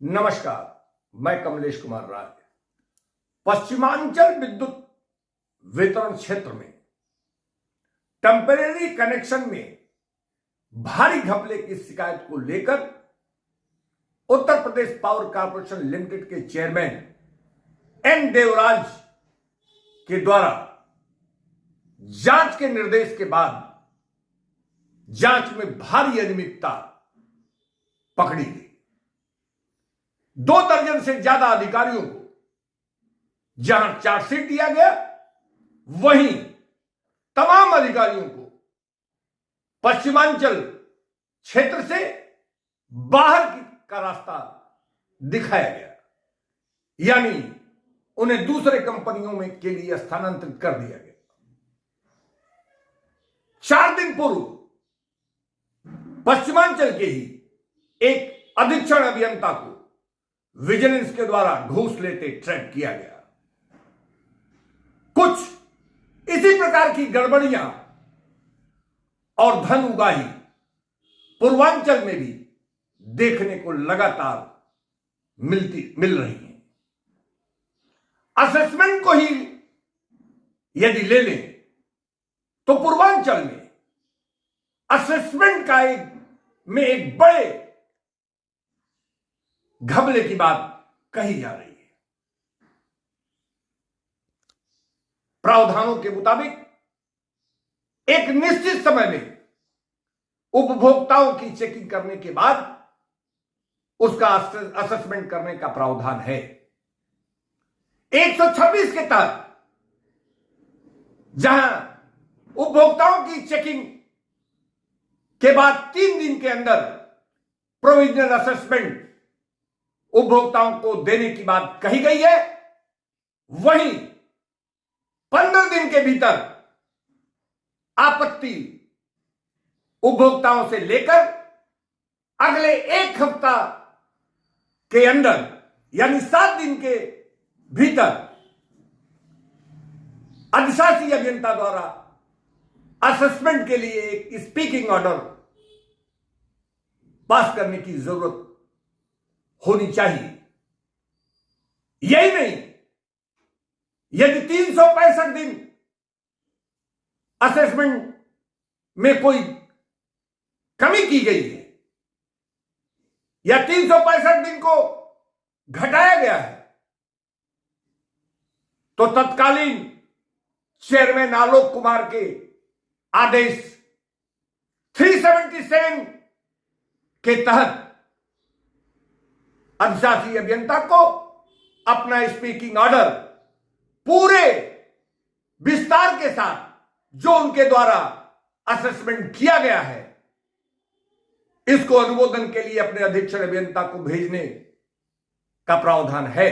नमस्कार, मैं कमलेश कुमार राय। पश्चिमांचल विद्युत वितरण क्षेत्र में टेम्परेरी कनेक्शन में भारी घपले की शिकायत को लेकर Uttar Pradesh power corporation limited के चेयरमैन एन देवराज के द्वारा जांच के निर्देश के बाद जांच में भारी अनियमितता पकड़ी गई। 2 दर्जन से ज्यादा अधिकारियों को जहां चार्जशीट दिया गया, वहीं तमाम अधिकारियों को पश्चिमांचल क्षेत्र से बाहर का रास्ता दिखाया गया, यानी उन्हें दूसरे कंपनियों में के लिए स्थानांतरित कर दिया गया। 4 दिन पूर्व पश्चिमांचल के ही एक अधीक्षण अभियंता को विजिलेंस के द्वारा घूस लेते ट्रैक किया गया। कुछ इसी प्रकार की गड़बड़ियां और धन उगाही पूर्वांचल में भी देखने को लगातार मिल रही है। असेसमेंट को ही यदि ले लें तो पूर्वांचल में असेसमेंट का एक बड़े घपले की बात कही जा रही है। प्रावधानों के मुताबिक एक निश्चित समय में उपभोक्ताओं की चेकिंग करने के बाद उसका असेसमेंट करने का प्रावधान है। 126 के तहत जहां उपभोक्ताओं की चेकिंग के बाद 3 दिन के अंदर प्रोविजनल असेसमेंट उपभोक्ताओं को देने की बात कही गई है, वहीं 15 दिन के भीतर आपत्ति उपभोक्ताओं से लेकर अगले 1 हफ्ता के अंदर यानी 7 दिन के भीतर अधिशासी अभियंता द्वारा असेसमेंट के लिए एक स्पीकिंग ऑर्डर पास करने की जरूरत होनी चाहिए। यही नहीं, यदि 365 दिन असेसमेंट में कोई कमी की गई है या 365 दिन को घटाया गया है, तो तत्कालीन चेयरमैन आलोक कुमार के आदेश 377 के तहत अधिशासी अभियंता को अपना स्पीकिंग ऑर्डर पूरे विस्तार के साथ जो उनके द्वारा असेसमेंट किया गया है, इसको अनुमोदन के लिए अपने अधीक्षण अभियंता को भेजने का प्रावधान है।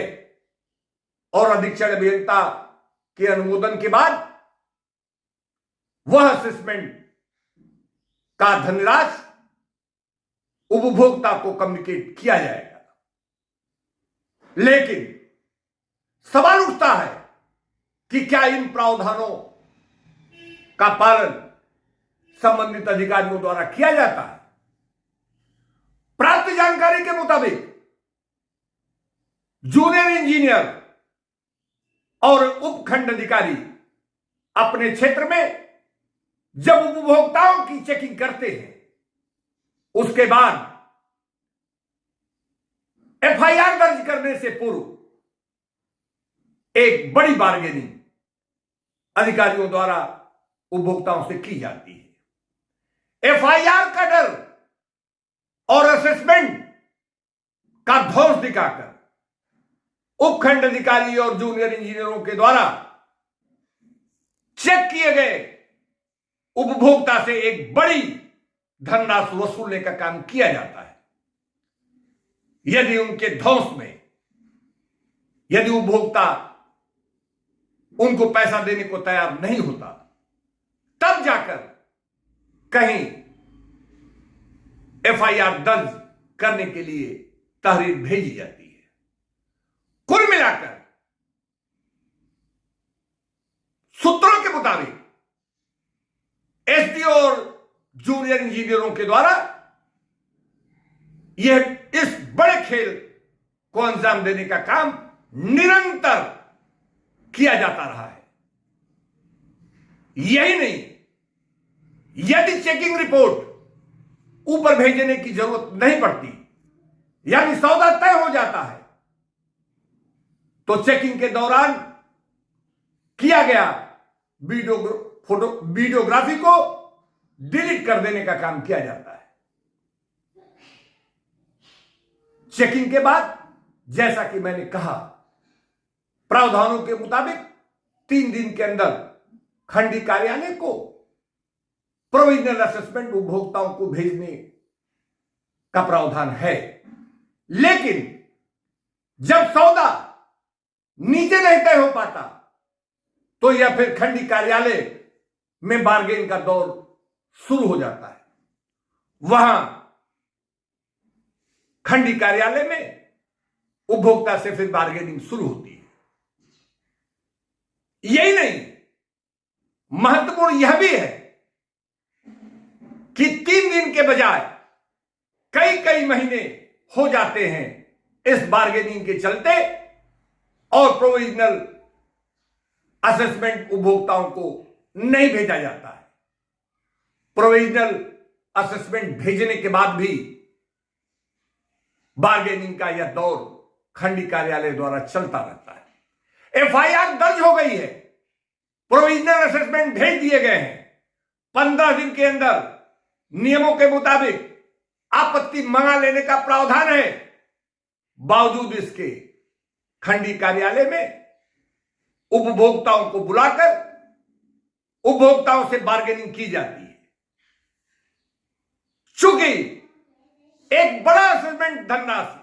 और अधीक्षण अभियंता के अनुमोदन के बाद वह असेसमेंट का धनराशि उपभोक्ता को कम्युनिकेट किया जाएगा। लेकिन सवाल उठता है कि क्या इन प्रावधानों का पालन संबंधित अधिकारियों द्वारा किया जाता है? प्राप्त जानकारी के मुताबिक जूनियर इंजीनियर और उपखंड अधिकारी अपने क्षेत्र में जब उपभोक्ताओं की चेकिंग करते हैं, उसके बाद एफआईआर दर्ज करने से पूर्व एक बड़ी बार्गेनिंग अधिकारियों द्वारा उपभोक्ताओं से की जाती है। एफआईआर का डर और असेसमेंट का ध्वंस दिखाकर उपखंड अधिकारी और जूनियर इंजीनियरों के द्वारा चेक किए गए उपभोक्ता से एक बड़ी धनराशि वसूलने का काम किया जाता है। यदि उनके ध्वंस में यदि उपभोक्ता उनको पैसा देने को तैयार नहीं होता, तब जाकर कहीं एफआईआर दर्ज करने के लिए तहरीर भेजी जाती है। कुल मिलाकर सूत्रों के मुताबिक एसडीओ और जूनियर इंजीनियरों के द्वारा यह इस बड़े खेल को अंजाम देने का काम निरंतर किया जाता रहा है। यही नहीं, यदि चेकिंग रिपोर्ट ऊपर भेजने की जरूरत नहीं पड़ती, यानी सौदा तय हो जाता है, तो चेकिंग के दौरान किया गया वीडियोग्राफी को डिलीट कर देने का काम किया जाता है। चेकिंग के बाद, जैसा कि मैंने कहा, प्रावधानों के मुताबिक 3 दिन के अंदर खंडी कार्यालय को प्रोविजनल असेसमेंट उपभोक्ताओं को भेजने का प्रावधान है। लेकिन जब सौदा नीचे नहीं तय हो पाता, तो यह फिर खंडी कार्यालय में बार्गेन का दौर शुरू हो जाता है। वहां खंडी कार्यालय में उपभोक्ता से फिर बार्गेनिंग शुरू होती है। यही नहीं, महत्वपूर्ण यह भी है कि 3 दिन के बजाय कई कई महीने हो जाते हैं इस बार्गेनिंग के चलते, और प्रोविजनल असेसमेंट उपभोक्ताओं को नहीं भेजा जाता है। प्रोविजनल असेसमेंट भेजने के बाद भी बार्गेनिंग का यह दौर खंडी कार्यालय द्वारा चलता रहता है। एफआईआर दर्ज हो गई है, प्रोविजनल असेसमेंट भेज दिए गए हैं, 15 दिन के अंदर नियमों के मुताबिक आपत्ति मंगा लेने का प्रावधान है। बावजूद इसके खंडी कार्यालय में उपभोक्ताओं को बुलाकर उपभोक्ताओं से बार्गेनिंग की जाती है। चूंकि एक बड़ा असेसमेंट धनराशि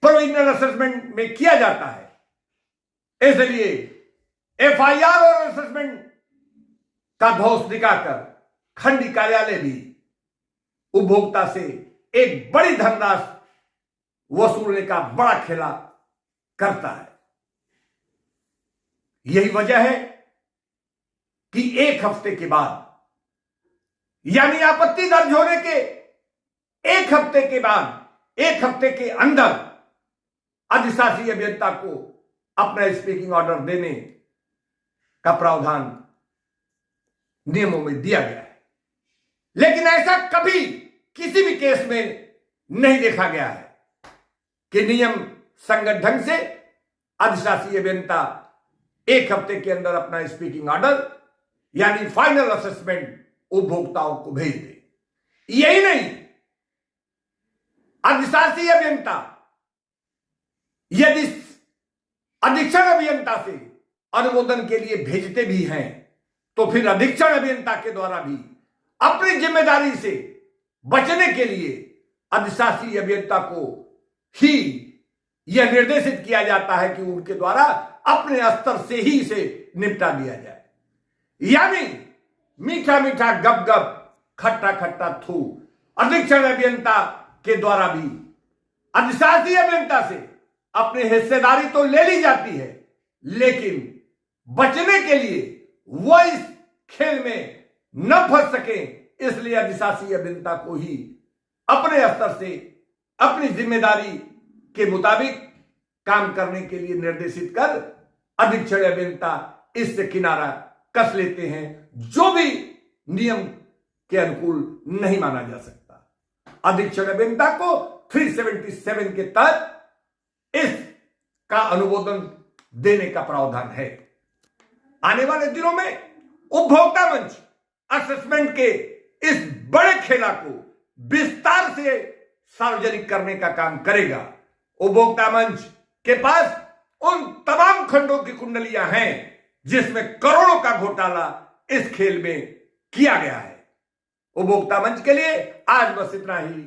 प्रोविजनल असेसमेंट में किया जाता है, इसलिए एफआईआर और असेसमेंट का धौंस दिखाकर खंडी कार्यालय भी उपभोक्ता से एक बड़ी धनराशि वसूलने का बड़ा खेला करता है। यही वजह है कि 1 हफ्ते के बाद, यानी आपत्ति दर्ज होने के 1 हफ्ते के बाद, 1 हफ्ते के अंदर अधिशासी अभियंता को अपना स्पीकिंग ऑर्डर देने का प्रावधान नियमों में दिया गया है। लेकिन ऐसा कभी किसी भी केस में नहीं देखा गया है कि नियम संगत ढंग से अधिशासी अभियंता 1 हफ्ते के अंदर अपना स्पीकिंग ऑर्डर यानी फाइनल असेसमेंट उपभोक्ताओं को भेज दे। यही नहीं, अधिशासी अभियंता यदि अधीक्षण अभियंता से अनुमोदन के लिए भेजते भी हैं, तो फिर अधीक्षण अभियंता के द्वारा भी अपनी जिम्मेदारी से बचने के लिए अधिशासी अभियंता को ही यह निर्देशित किया जाता है कि उनके द्वारा अपने स्तर से ही इसे निपटा दिया जाए। यानी मीठा मीठा गप गप, खट्टा खट्टा थू, अधीक्षण अभियंता के द्वारा भी अधिशासी अभियंता से अपनी हिस्सेदारी तो ले ली जाती है, लेकिन बचने के लिए वह इस खेल में न फंस सके, इसलिए अधिशासी अभियंता को ही अपने स्तर से अपनी जिम्मेदारी के मुताबिक काम करने के लिए निर्देशित कर अधीक्षण अभियंता इससे किनारा कस लेते हैं, जो भी नियम के अनुकूल नहीं माना जा सकता। अधीक्षण अभियंता को 377 के तहत इसका अनुमोदन देने का प्रावधान है। आने वाले दिनों में उपभोक्ता मंच असेसमेंट के इस बड़े खेला को विस्तार से सार्वजनिक करने का काम करेगा। उपभोक्ता मंच के पास उन तमाम खंडों की कुंडलियां हैं जिसमें करोड़ों का घोटाला इस खेल में किया गया है। उपभोक्ता मंच के लिए आज बस इतना ही।